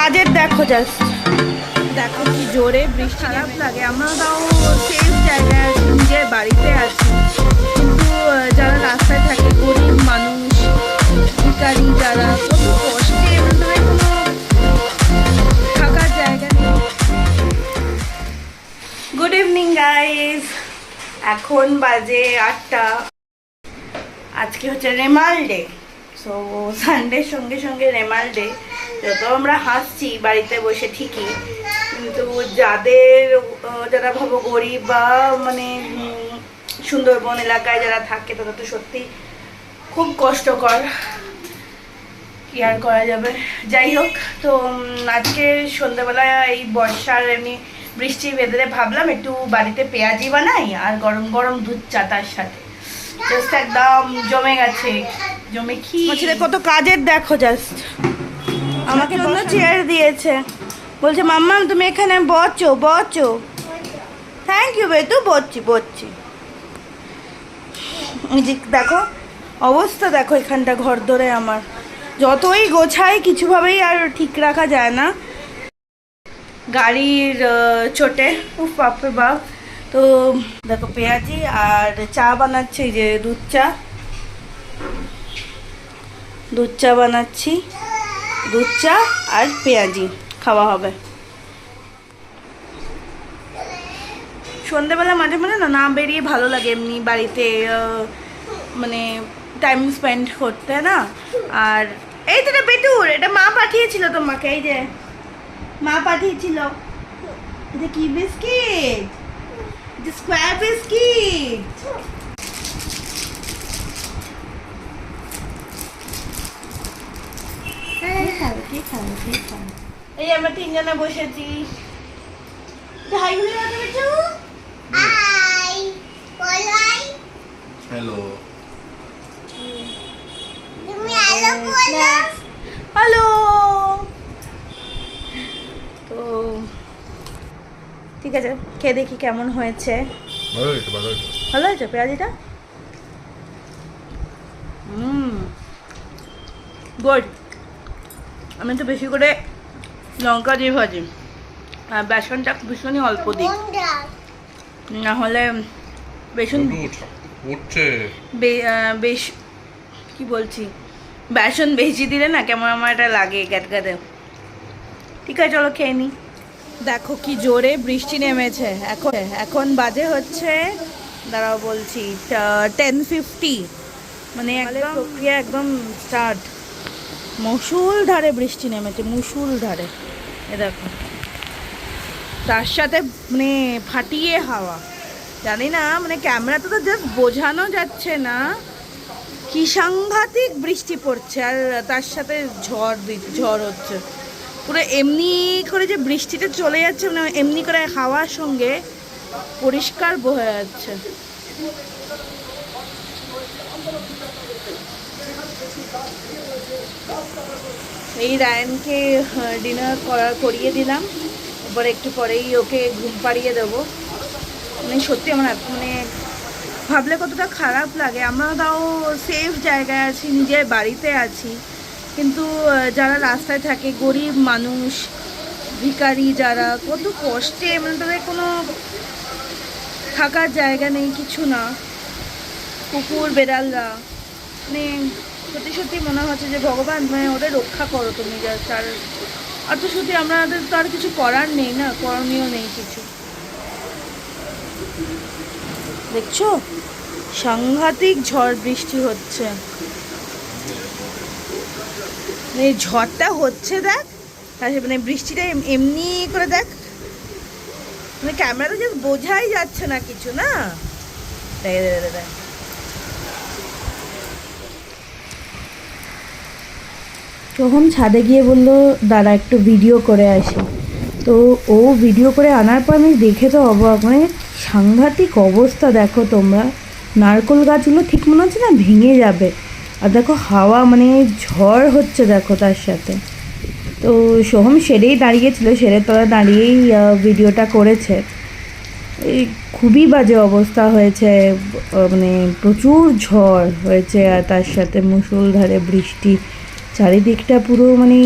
কাজের দেখো জাস্ট, দেখো কি জোরে বৃষ্টি। খারাপ লাগে, আমরা তাও সেফ জায়গায় নিজের বাড়িতে আছি, কিন্তু যারা রাস্তায় থাকে গরিব মানুষ, ভিখারি যারা, কত কষ্টে, মানে কোনো থাকার জায়গা নেই। গুড ইভিনিং গাইজ, এখন বাজে 8টা। আজকে হচ্ছে রেমাল ডে। সো সানডের সঙ্গে সঙ্গে রেমাল ডে। যত আমরা হাসছি বাড়িতে বসে ঠিকই, কিন্তু যারা ভাবো গরিব বা মানে সুন্দরবন এলাকায় যারা থাকে তারা তো সত্যি খুব কষ্টকর, কি আর করা যাবে। যাই হোক, তো আজকে সন্ধ্যাবেলায় এই বর্ষার এমনি বৃষ্টির ভেতরে ভাবলাম একটু বাড়িতে পেঁয়াজি বানাই আর গরম গরম দুধ চা তার সাথে। জাস্ট একদম জমে গেছে, জমে কি কত কাজের দেখো জাস্ট। আমাকে জন্য চেয়ার দিয়েছে, বলছে মাম্মা তুমি এখানে বসো বসো। থ্যাংক ইউ বেটু, বসছি। দেখো অবস্থা, দেখো এখানটা ঘর ধরে আমার যতই গোছাই কিছুভাবেই আর ঠিক রাখা যায় না, গাড়ির চোটে। উফ বাপরে বাপ। তো দেখো পেঁয়াজি আর চা বানাচ্ছি, এই যে দুধ চা বানাচ্ছি, দুধ চা আর পেঁয়াজি খাওয়া হবে। সন্ধেবেলা মাঝে মাঝে না বেরিয়ে ভালো লাগে এমনি বাড়িতে মানে টাইম স্পেন্ড করতে না। আর এই তো বেটুর, এটা মা পাঠিয়েছিল তোমাকে, এই যে মা পাঠিয়েছিল। এটা কি বিস্কিট? Square biscuit. এই আমরা তিনজনে বসেছি। Hello, hello. তো ঠিক আছে, খেয়ে দেখি কেমন হয়েছে। ভালো হয়েছে পেঁয়াজিটা। গুড। আমি তো বেশি করে লঙ্কা দিয়ে ভাজি, আর বেসনটা ভীষণই অল্প দিই, না হলে বেসন বেশ কি বলছি, বেসন বেশি দিলে না কেমন আমার এটা লাগে গ্যাটগাতে। ঠিক আছে চলো খেয়ে নিই। দেখো কি জোরে বৃষ্টি নেমেছে। এখন বাজে হচ্ছে, দাঁড়াও বলছি, 10:50, মানে একদম প্রক্রিয়া একদম স্টার্ট। মুষলধারে বৃষ্টি নেমেছে, মুষলধারে। এ দেখো, তার সাথে মানে ফাটিয়ে হাওয়া। জানি না, মানে ক্যামেরাতে তো জাস্ট বোঝানো যাচ্ছে না কি সাংঘাতিক বৃষ্টি পড়ছে, আর তার সাথে ঝড় হচ্ছে পুরো। এমনি করে যে বৃষ্টিটা চলে যাচ্ছে, মানে এমনি করে হাওয়ার সঙ্গে পরিষ্কার বয়ে যাচ্ছে। এই রায়ানকে ডিনার করিয়ে দিলাম, এবার একটু পরেই ওকে ঘুম পাড়িয়ে দেবো। মানে সত্যি আমার মানে ভাবলে কতটা খারাপ লাগে। আমরা তাও সেফ জায়গায় আছি, নিজের বাড়িতে আছি, কিন্তু যারা রাস্তায় থাকে গরিব মানুষ, ভিখারি যারা, কত কষ্টে, মানে তাদের কোনো থাকার জায়গা নেই, কিছু না। কুকুর বেড়ালরা, মানে সত্যি মনে হচ্ছে যে ভগবান মানে ওদের রক্ষা করো তুমি। আর তো সত্যি আমাদের তো আর কিছু করার নেই না, করণীয় নেই কিছু। দেখছো সাংঘাতিক ঝড় বৃষ্টি হচ্ছে, এই ঝড়টা হচ্ছে দেখ, মানে বৃষ্টিটা এমনি করে দেখ, মানে ক্যামেরাতে জাস্ট বোঝাই যাচ্ছে না কিছু না। দেখ সোহম ছাদে গিয়ে বললো দাঁড়া একটু ভিডিও করে আসি। তো ও ভিডিও করে আনার পর আমি দেখে তো অবাক, মানে সাংঘাতিক অবস্থা। দেখো তোমরা, নারকেল গাছগুলো ঠিক মনে হচ্ছে না ভেঙে যাবে, আর দেখো হাওয়া মানে ঝড় হচ্ছে দেখো তার সাথে। তো সোহম সেরেই দাঁড়িয়েছিল, সেরের তলায় দাঁড়িয়েই ভিডিওটা করেছে। এই খুবই বাজে অবস্থা হয়েছে, মানে প্রচুর ঝড় হয়েছে, আর তার সাথে মুষলধারে বৃষ্টি, চারিদিকটা পুরো মানে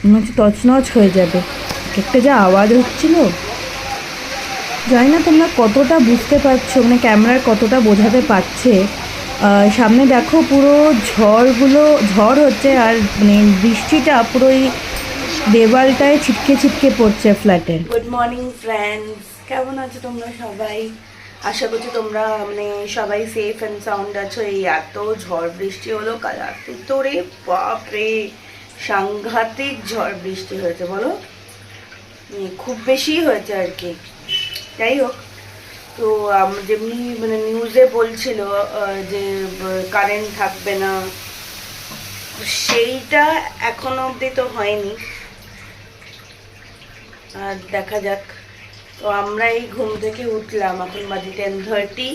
মনে হচ্ছে তছনছ হয়ে যাবে। একটা যা আওয়াজ হচ্ছিল, জানি না তোমরা কতটা বুঝতে পারছো, মানে ক্যামেরার কতটা বোঝাতে পারছে। সামনে দেখো পুরো ঝড় হচ্ছে, আর মানে বৃষ্টিটা পুরো এই দেওয়ালটায় ছিটকে ছিটকে পড়ছে ফ্ল্যাটের। গুড মর্নিং ফ্রেন্ডস, কেমন আছো তোমরা সবাই? আশা করছি তোমরা মানে সবাই সেফ অ্যান্ড সাউন্ড আছো। এই এত ঝড় বৃষ্টি হলো কাল রাতে, তো রে বাপরে সাংঘাতিক ঝড় বৃষ্টি হয়েছে, বলো খুব বেশি হয়েছে আর কি। যাই হোক, তো যেমনি মানে নিউজে বলছিল যে কারেন্ট থাকবে না, সেইটা এখনো অবধি তো হয়নি, আর দেখা যাক। তো আমরা এই ঘুম থেকে উঠলাম, এখন বাজে 10:30,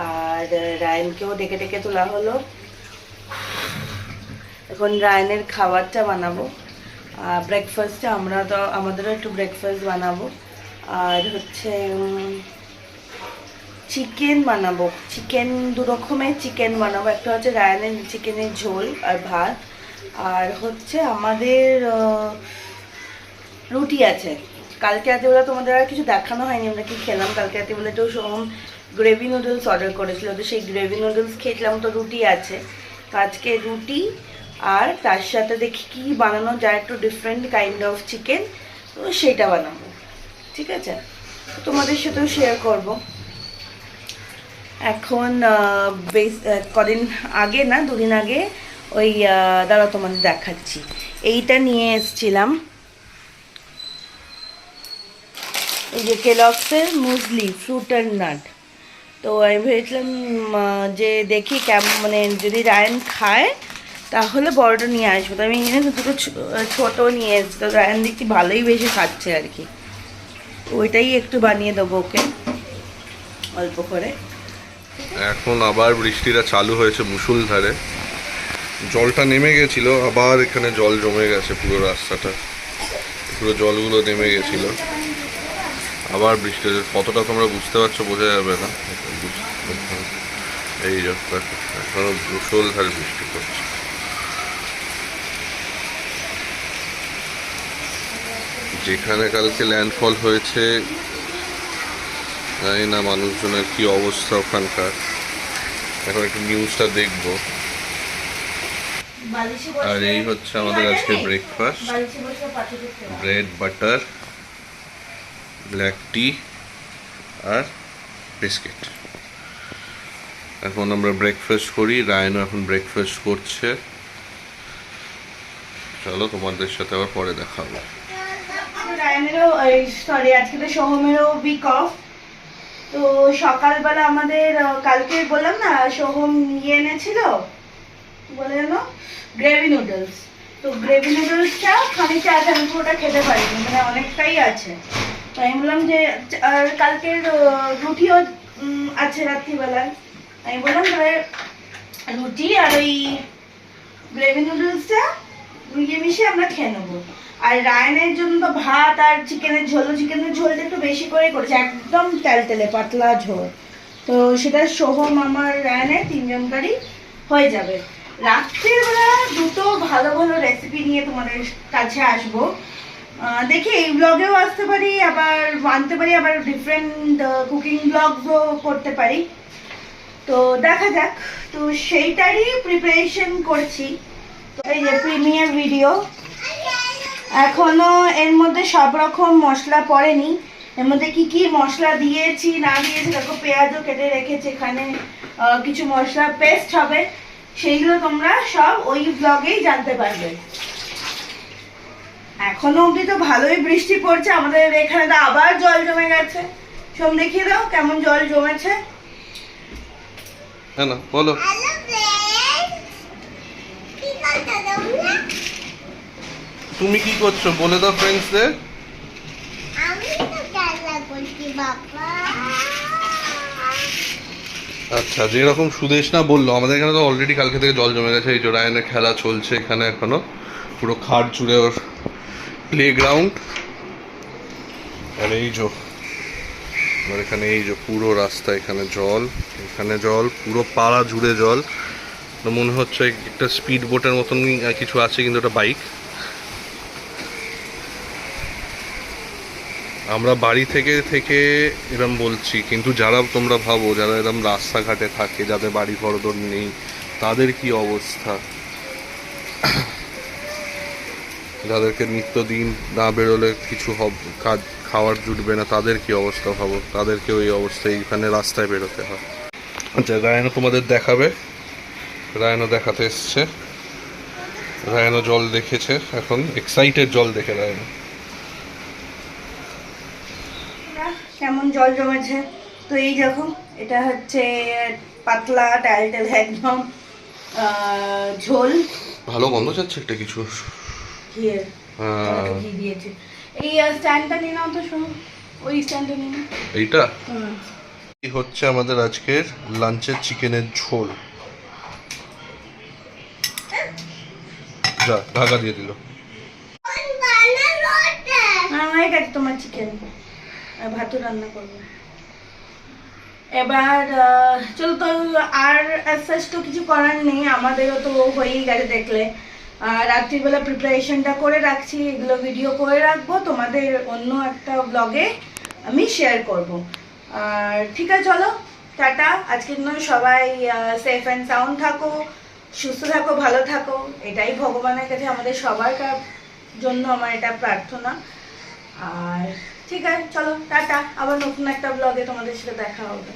আর রায়নকেও ডেকে ডেকে তোলা হলো। এখন রায়নের খাবারটা বানাবো, ব্রেকফাস্টটা আমাদেরও একটু ব্রেকফাস্ট বানাবো, আর হচ্ছে চিকেন বানাবো। চিকেন দু রকমের চিকেন বানাবো, একটা হচ্ছে রায়নের চিকেনের ঝোল আর ভাত, আর হচ্ছে আমাদের রুটি আছে। কালকে রাতেবেলা তোমাদের আর কিছু দেখানো হয়নি আমরা কি খেলাম। কালকে রাতেবেলা তো সোহম গ্রেভি নুডলস অর্ডার করেছিল, তো সেই গ্রেভি নুডলস খেয়েছিলাম, তো রুটি আছে। তো আজকে রুটি আর তার সাথে দেখি কি বানানো যায়, একটু ডিফারেন্ট কাইন্ড অফ চিকেন, তো সেইটা বানাবো, ঠিক আছে? তোমাদের সাথেও শেয়ার করব। এখন কদিন আগে না, দুদিন আগে ওই দাঁড়াও তোমাদের দেখাচ্ছি, এইটা নিয়ে এসছিলাম, এই যে কেলগসের মুসলি ফ্রুট অ্যান্ড নাট। তো আমি ভেবেছিলাম যে দেখি কেমন, মানে যদি রায়ন খায় তাহলে বড়টা নিয়ে আসবো। তো আমি দুটো ছোটো নিয়ে এসেছি, তো রায়ন দেখি ভালোই বেশি খাচ্ছে আর কি, ওইটাই একটু বানিয়ে দেবো ওকে অল্প করে। এখন আবার বৃষ্টিটা চালু হয়েছে মুষলধারে, জলটা নেমে গেছিল, আবার এখানে জল জমে গেছে, পুরো রাস্তাটা পুরো জলগুলো নেমে গেছিল, আবার বৃষ্টি কতটা তোমরা বুঝতে পারছো বোঝা যাবে না। এই এখনো মুষলধারে বৃষ্টি পড়ছে। যেখানে কালকে ল্যান্ডফল হয়েছে জানি না মানুষজনের কি অবস্থা ওখানকার, এখন একটু নিউজটা দেখবো। আর এই হচ্ছে আমাদের আজকে ব্রেকফাস্ট, ব্রেড বাটার, ব্ল্যাক টি আর বিস্কিট। এখন আমরা ব্রেকফাস্ট করি, রায়নও এখন ব্রেকফাস্ট করছে। চলো তোমাদের সাথে আবার পরে দেখা হবে। রায়নেরও সরি আজকে তো সোহমেরও উইক অফ। তো সকালবেলা আমাদের কালকে বললাম না সোহম নিয়ে এনেছিল বলে জানো গ্রেভি নুডলস। তো গ্রেভি নুডলসটা খানিকটা আছে, আমি পুরোটা খেতে পারিনি, মানে অনেকটাই আছে। তো আমি বললাম যে কালকের রুটিও আছে রাত্রিবেলায়, আমি বললাম তাহলে রুটি আর ওই গ্রেভি নুডলসটা মিশিয়ে আমরা খেয়ে নেবো। আর রায়নের জন্য তো ভাত আর চিকেনের ঝোলটা একটু বেশি করে করেছে, একদম তেলতেলে পাতলা ঝোল। তো সেটা সোহম আমার রায়নের তিনজনকারই হয়ে যাবে। রাত্রিবেলা দুটো ভালো ভালো রেসিপি নিয়ে তোমাদের কাছে আসবো, দেখি এই ব্লগেও আসতে পারি, আবার আনতে পারি, আবার ডিফারেন্ট কুকিং ব্লগসও করতে পারি। তো দেখা যাক, তো সেইটারই প্রিপারেশন করছি। এই যে প্রিমিয়ার ভিডিও, এখনো এর মধ্যে সব রকম মশলা পড়েনি, এর মধ্যে কি কি মশলা দিয়েছি না দিয়েছি, দেখো পেঁয়াজও কেটে রেখেছি, এখানে কিছু মশলা পেস্ট হবে, সেইগুলো তোমরা সব ওই ব্লগেই জানতে পারবে। এখনো অবধি তো ভালোই বৃষ্টি পড়ছে, আমাদের এখানে তো আবার জল জমে গেছে। সোম দেখিয়ে দাও কেমন জল জমেছে। না বলো, তুমি কি করছো বলে দাও ফ্রেন্ডসদের। আচ্ছা, যেরকম সুদেশ না বললো, আমাদের এখানে তো অলরেডি কালকে থেকে জল জমে গেছে। এই যে রায়নের খেলা চলছে এখানে, এখনো পুরো খাট জুড়ে ওর প্লেগ্রাউন্ড। আর এই যে আমার এখানে এই যে পুরো রাস্তা, এখানে জল পুরো পাড়া জুড়ে জল। মনে হচ্ছে একটা স্পিড বোটের মতন কিছু আছে, কিন্তু ওটা বাইক। আমরা বাড়ি থেকে থেকে এরম বলছি, কিন্তু যারা তোমরা ভাবো যারা এরম রাস্তাঘাটে থাকে, যাদের বাড়ি ঘরদোর নেই, তাদের কি অবস্থা, যাদেরকে নিত্যদিন না বেরোলে কিছু কাজ খাওয়ার জুটবে না, তাদের কি অবস্থা ভাবো, তাদেরকে ওই অবস্থায় এখানে রাস্তায় বেরোতে হয়। আচ্ছা, রায়না তোমাদের দেখাবে, রায়না দেখাতে এসছে, রায়না জল দেখেছে, এখন এক্সাইটেড জল দেখে রায়না। কেমন জল জমেছে, তো এই দেখো এটা হচ্ছে পাতলা ডাল ডাল একদম ঝোল। ভালো গন্ধ যাচ্ছে একটা কিছু। ঘিয়ের ঘি দিয়েছে। এই স্ট্যান্ডটা নিয়ে নাও তো, শোনো ওই স্ট্যান্ডটা নিয়ে নাও। এইটা এই হচ্ছে আমাদের আজকের লাঞ্চের চিকেনের ঝোল। যা ঢাকা দিয়ে দিল। হয়ে গেছে তোমার চিকেন, ভাতও রান্না করবো এবার। চলো তো, আর অ্যাজ তো কিছু করার নেই, আমাদেরও তো হয়েই গেছে দেখলে। রাত্রিবেলা প্রিপারেশনটা করে রাখছি, এগুলো ভিডিও করে রাখবো, তোমাদের অন্য একটা ব্লগে আমি শেয়ার করব। আর ঠিক আছে, চলো টাটা। আজকের জন্য সবাই সেফ অ্যান্ড সাউন্ড থাকো, সুস্থ থাকো, ভালো থাকো, এটাই ভগবানের কাছে আমাদের সবার জন্য আমার এটা প্রার্থনা। আর ঠিক আছে, চলো টাটা, আবার নতুন একটা ব্লগে তোমাদের সাথে দেখা হবে।